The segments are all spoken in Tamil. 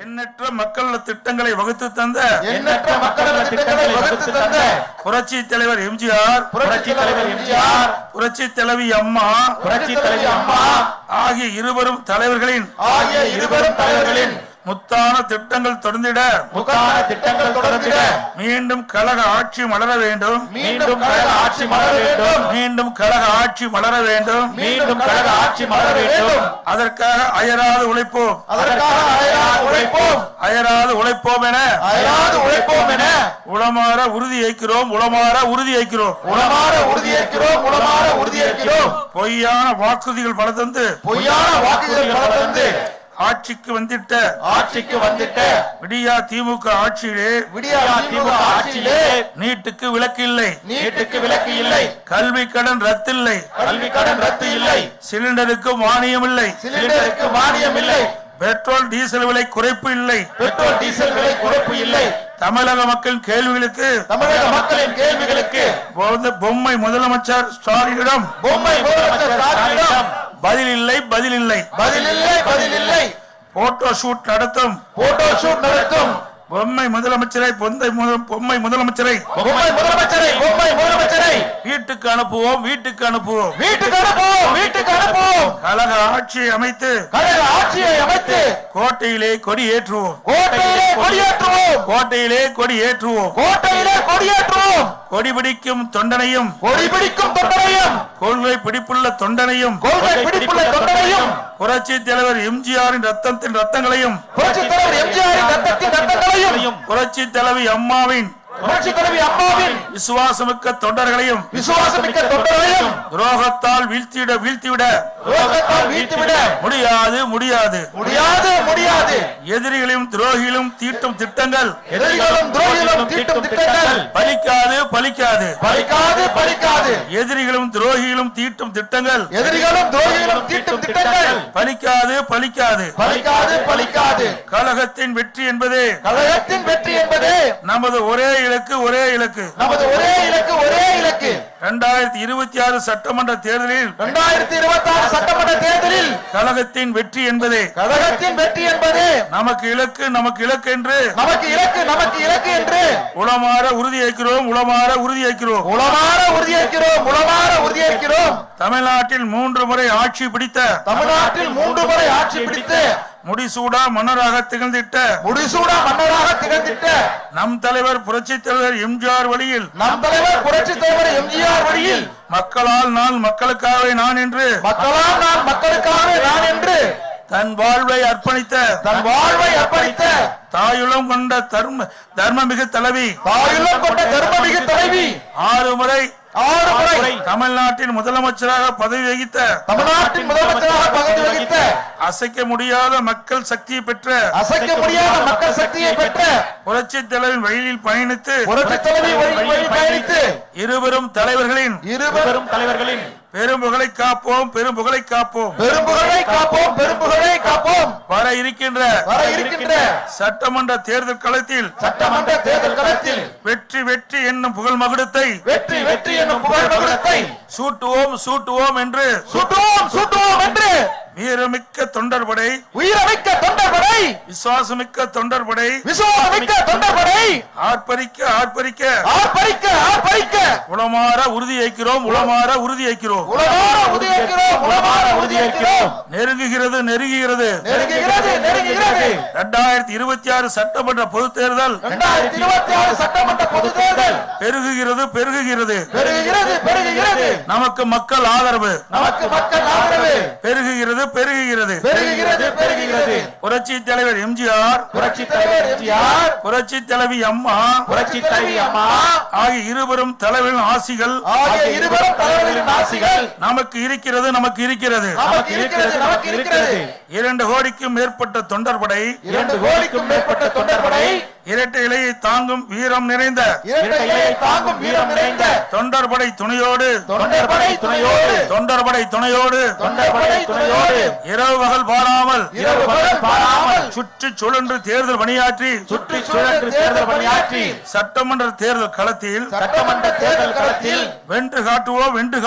எண்ணற்ற மக்கள் திட்டங்களை வகுத்து தந்த புரட்சி தலைவர் எம்ஜிஆர், புரட்சி தலைவி அம்மா ஆகிய இருவரும் தலைவர்களின் முத்தான திட்டங்கள் தொடர்ந்திட மீண்டும் கழக ஆட்சி மலர வேண்டும், மீண்டும் கழக ஆட்சி மலர வேண்டும், அதற்காக அயராது உழைப்போம், அயராது உழைப்போம் என உளமாற உறுதி ஏற்கிறோம், பொய்யான வாக்குறுதிகள் பல தந்து ஆட்சிக்கு வந்திட்ட விடியா திமுக ஆட்சியிலே நீட்டுக்கு விலக்கு இல்லை, கல்வி கடன் ரத்து இல்லை, சிலிண்டருக்கு மானியம் இல்லை, பெட்ரோல் டீசல் விலை குறைப்பு இல்லை, தமிழக மக்களின் கேள்விகளுக்கு பொம்மை முதலமைச்சர் ஸ்டாலினிடம் பதில் இல்லை. போட்டோ ஷூட் நடத்தும் பொம்மை முதலமைச்சரை வீட்டுக்கு அனுப்புவோம். கழக ஆட்சியை அமைத்து கோட்டையிலே கொடி ஏற்றுவோம். கொடி பிடிக்கும் தொண்டனையும் கொள்கை பிடிப்புள்ள தொண்டனையும் புரட்சி தலைவர் எம்ஜிஆரின் ரத்தங்களையும் புரட்சி தலைவி அம்மாவின் விசுவாசமிக்க தொண்டர்களையும் துரோகத்தால் வீழ்த்திவிட முடியாது. எதிரிகளையும் துரோகிகளும் தீட்டும் திட்டங்கள் பலிக்காது. எதிரிகளும் துரோகிகளும் தீட்டும் திட்டங்கள் பலிக்காது. கழகத்தின் வெற்றி என்பதே நமது ஒரே இலக்கு. 2026 சட்டமன்ற தேர்தலில் கழகத்தின் வெற்றி என்பதே நமக்கு இலக்கு என்று உளமாற உறுதியேற்கிறோம். தமிழ்நாட்டில் 3 முறை ஆட்சி பிடித்த முடிசூடா மன்னராக திகழ்ந்திட்ட நம் தலைவர் புரட்சி தலைவர் எம்ஜிஆர் வழியில் மக்களால் நான் மக்களுக்காகவே நான் என்று தன் வாழ்வை அர்ப்பணித்த தாயுள்ளம் கொண்ட தர்மமிகு தலைவி 6 முறை தமிழ்நாட்டின் முதலமைச்சராக பதவி வகித்த அசைக்க முடியாத மக்கள் சக்தியை பெற்ற புரட்சி தலைவரின் வழியில் பயணித்து இருவரும் தலைவர்களின் பெரும்புகழை காப்போம். வர இருக்கின்ற சட்டமன்ற தேர்தல் களத்தில் வெற்றி என்னும் புகழ் மகுடத்தை சூட்டுவோம் என்று வீரமிக்க தொண்டர்படை விசுவாசமிக்க தொண்டர்படை ஆர்ப்பரிக்க உளமாற உறுதியேற்கிறோம். நெருங்குகிறது 2026 சட்டமன்ற பொது தேர்தல் பெருகுகிறது. நமக்கு மக்கள் ஆதரவு பெருகுகிறது. புரட்சி தலைவர் எம்ஜிஆர், புரட்சி தலைவி அம்மா ஆகிய இருவரும் தலைவரின் ஆசிகள் நமக்கு இருக்கிறது. 2 கோடிக்கும் மேற்பட்ட தொண்டர்படை இரட்டை இலையை தாங்கும் வீரம் நிறைந்த தொண்டர்படை துணையோடு இரவு பகல் பாராமல் சுற்றி சுழன்று தேர்தல் பணியாற்றி சட்டமன்ற தேர்தல் களத்தில் வென்று காட்டுவோம் என்று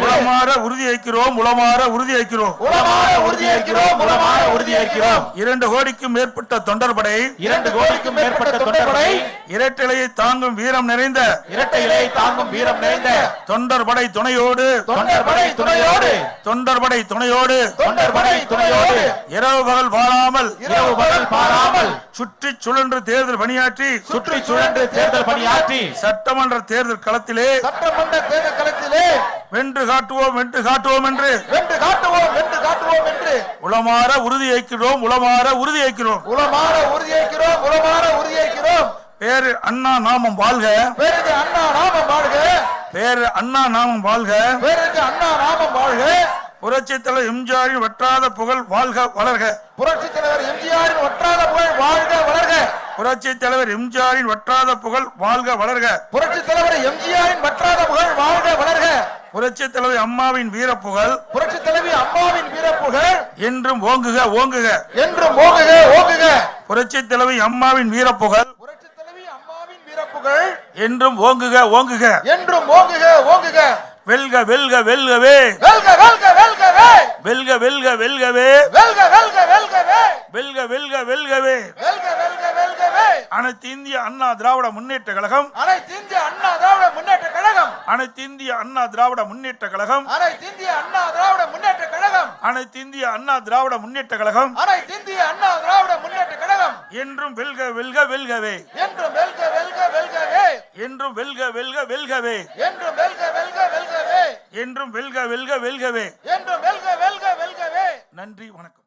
உளமாற உறுதியேற்கிறோம். வைக்கிறோம். 2 கோடிக்கும் மேற்பட்ட தொண்டர்படை 2 கோடிக்கும் மேற்பட்ட தொண்டர்படை இரட்டைலையை தாங்கும் வீரம் நிறைந்த இரட்டை இலையை தாங்கும் வீரம் நிறைந்த தொண்டர்படை துணையோடு தொண்டர்படை துணையோடு தொண்டர்படை துணையோடு தொண்டர்படை துணையோடு இரவு பகல் பாராமல் இரவு பகல் பாராமல் சுற்றி சுழன்று தேர்தல் பணியாற்றி சுற்றி சுழன்று தேர்தல் பணியாற்றி சட்டமன்ற தேர்தல் களத்திலே சட்டமன்ற தேர்தல் களத்திலே வென்று காட்டுவோம் என்று வென்று காட்டுவோம் என்று உளமாற உறுதியேற்கிறோம் பேரு அண்ணா நாமம் வாழ்க பேருக்கு அண்ணா நாமம் வாழ்க பேரு அண்ணா நாமம் வாழ்க பேருக்கு அண்ணா நாமம் வாழ்க புரட்சித் தலைவர் எம்ஜிஆரின் வற்றாத புகழ் வாழ்க வளர்க புரட்சித் தலைவர் எம்ஜிஆரின் வற்றாத புகழ் வாழ்க வளர்க புரட்சித் தலைவர் எம்ஜிஆரின் வற்றாத புகழ் வாழ்க வளர்க புரட்சித் தலைவர் எம்ஜிஆரின் வற்றாத புகழ் வாழ்க வளர்க புரட்சித் தலைவர் அம்மாவின் வீரப்புகழ் புரட்சித் தலைவி அம்மாவின் வீரப்புகழ் என்றும் ஓங்குக என்றும் ஓங்குக புரட்சித் தலைவர் அம்மாவின் வீரப்புகழ் புரட்சித் தலைவி அம்மாவின் வீரப்புகழ் என்றும் ஓங்குக என்றும் ஓங்குக வெல்க வெல்கவே வெல்க வெல்கவே அனைத்து இந்திய அண்ணா திராவிட முன்னேற்ற கழகம் அனைத்து இந்திய அண்ணா திராவிட முன்னேற்ற கழகம் அனைத்து இந்திய அண்ணா திராவிட முன்னேற்ற கழகம் அனைத்து இந்திய அண்ணா திராவிட முன்னேற்ற கழகம் அனைத்து இந்திய அண்ணா திராவிட முன்னேற்ற கழகம் அனைத்து இந்திய அண்ணா திராவிட முன்னேற்ற கழகம் என்றும் வெல்கவே என்றும் வெல்கவே என்றும் வெல்கவே என்றும் என்றும் வெல்கவே வெல்கவே நன்றி வணக்கம்.